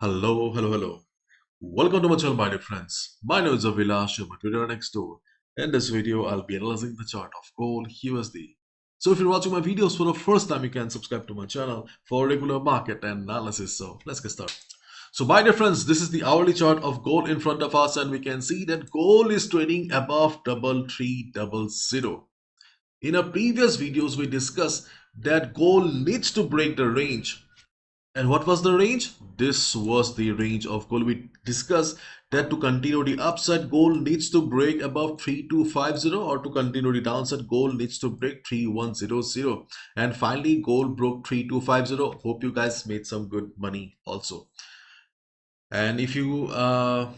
Hello. Welcome to my channel, my dear friends. My name is Avilash, your Twitter next door. In this video, I'll be analyzing the chart of gold USD. So if you're watching my videos for the first time, you can subscribe to my channel for regular market analysis. So let's get started. So my dear friends, this is the hourly chart of gold in front of us, and we can see that gold is trading above 3300. In our previous videos, we discussed that gold needs to break the range. And what was the range? This was the range of gold. We discussed that to continue the upside, gold needs to break above 3250, or to continue the downside, gold needs to break 3100. And finally, gold broke 3250. Hope you guys made some good money also. And if you are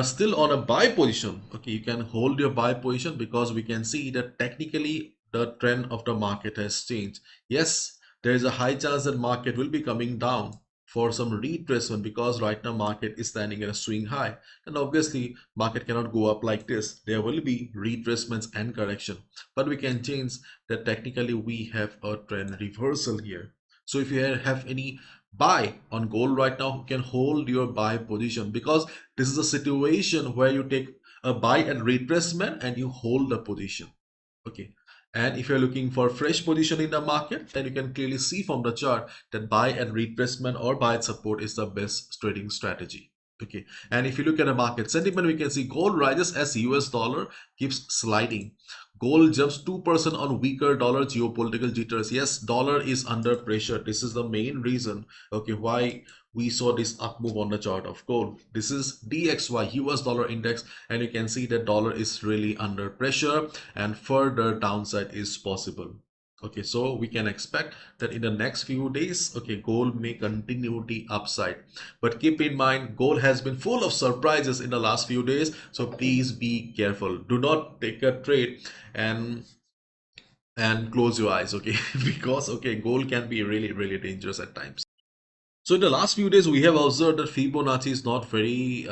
still on a buy position, okay, you can hold your buy position because we can see that technically the trend of the market has changed. Yes, there is a high chance that market will be coming down for some retracement because right now market is standing at a swing high, and obviously market cannot go up like this. There will be retracements and correction, but we can change that technically we have a trend reversal here. So if you have any buy on gold right now, you can hold your buy position because this is a situation where you take a buy at retracement and you hold the position. Okay. And if you're looking for fresh position in the market, then you can clearly see from the chart that buy at retracement or buy at support is the best trading strategy. Okay. And if you look at the market sentiment, we can see gold rises as US dollar keeps sliding. Gold jumps 2% on weaker dollar geopolitical jitters. Yes, dollar is under pressure. This is the main reason, okay, why we saw this up move on the chart of gold. This is DXY, US dollar index, and you can see that dollar is really under pressure and further downside is possible. Okay, so we can expect that in the next few days, okay, gold may continue the upside. But keep in mind, gold has been full of surprises in the last few days, so please be careful. Do not take a trade and close your eyes, okay? Because okay, gold can be really dangerous at times. So in the last few days, we have observed that Fibonacci is not very,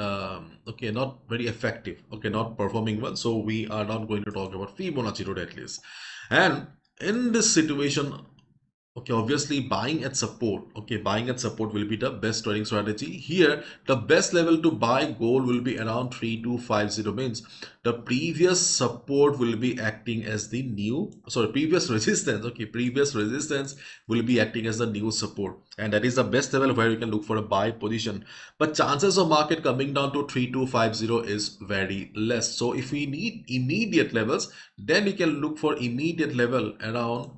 okay, not very effective, okay, not performing well. So we are not going to talk about Fibonacci today at least. And in this situation, okay, obviously buying at support, okay, buying at support will be the best trading strategy. Here, the best level to buy gold will be around 3250, means the previous support will be acting as the new, sorry, previous resistance, okay, previous resistance will be acting as the new support. And that is the best level where you can look for a buy position. But chances of market coming down to 3250 is very less. So if we need immediate levels, then we can look for immediate level around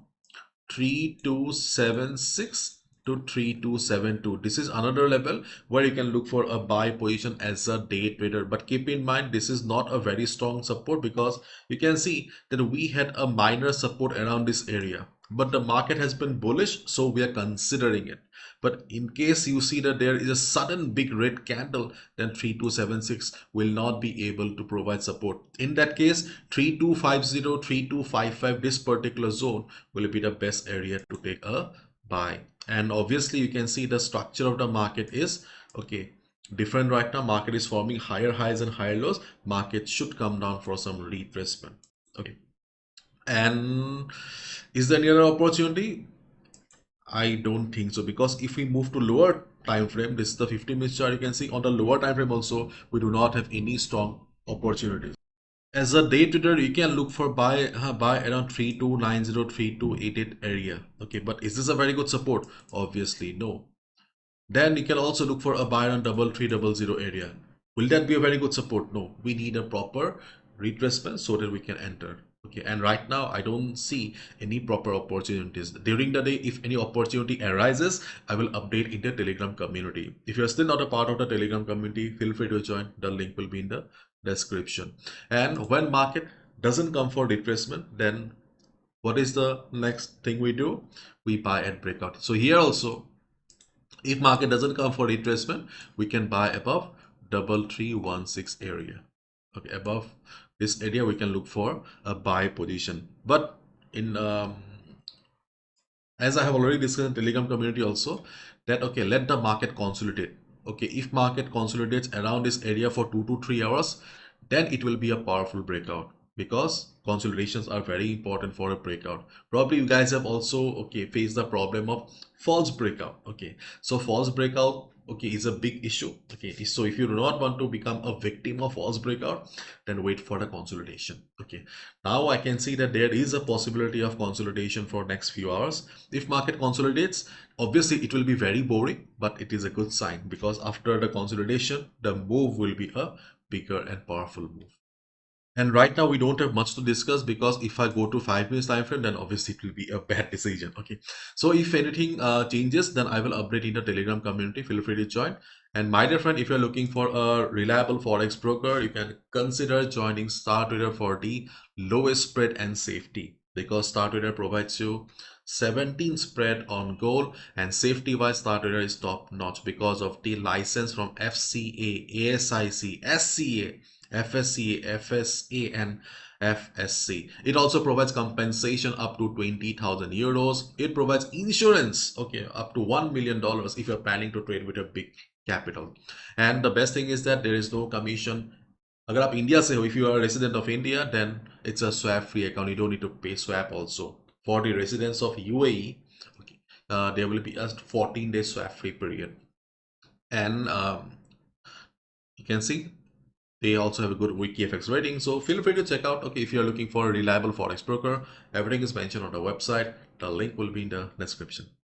3276 to 3272. This is another level where you can look for a buy position as a day trader, but keep in mind this is not a very strong support because you can see that we had a minor support around this area, but the market has been bullish, so we are considering it. But in case you see that there is a sudden big red candle, then 3276 will not be able to provide support. In that case, 3250, 3255, this particular zone will be the best area to take a buy. And obviously you can see the structure of the market is okay, different right now. Market is forming higher highs and higher lows. Market should come down for some retracement. Okay. And is there any other opportunity? I don't think so, because if we move to lower time frame, this is the 50-minute chart, you can see on the lower time frame also we do not have any strong opportunities. As a day trader, you can look for buy around 3290, 3288 area. Okay, but is this a very good support? Obviously no. Then you can also look for a buy around 3300 area. Will that be a very good support? No. We need a proper retracement so that we can enter. Okay, and right now I don't see any proper opportunities. During the day, if any opportunity arises, I will update in the Telegram community. If you're still not a part of the Telegram community, feel free to join. The link will be in the description. And when market doesn't come for retracement, then what is the next thing we do? We buy at breakout. So here also, if market doesn't come for retracement, we can buy above 3316 area. Okay, above this area we can look for a buy position. But in as I have already discussed in Telegram community also, that okay, let the market consolidate. Okay, if market consolidates around this area for 2 to 3 hours, then it will be a powerful breakout. because consolidations are very important for a breakout. Probably you guys have also faced the problem of false breakout. Okay, so false breakout is a big issue. Okay, so if you do not want to become a victim of false breakout, then wait for the consolidation. Okay, now I can see that there is a possibility of consolidation for next few hours. If market consolidates, obviously it will be very boring, but it is a good sign because after the consolidation the move will be a bigger and powerful move. And right now we don't have much to discuss because if I go to 5 minutes time frame, then obviously it will be a bad decision. Okay. So if anything changes, then I will update in the Telegram community. Feel free to join. And my dear friend, if you're looking for a reliable Forex broker, you can consider joining Star Trader for the lowest spread and safety, because Star Trader provides you 17 spread on gold, and safety wise Star Trader is top notch because of the license from FCA, ASIC, SCA, FSCA, FSA, and FSC. It also provides compensation up to 20,000 euros. It provides insurance, okay, up to $1 million if you're planning to trade with a big capital. And the best thing is that there is no commission. अगर आप India से हो, if you are a resident of India, then it's a swap free account. You don't need to pay swap also. For the residents of UAE, okay, there will be a 14-day swap free period. And you can see they also have a good wiki FX rating, so feel free to check out. Okay, if you're looking for a reliable Forex broker, everything is mentioned on the website. The link will be in the description.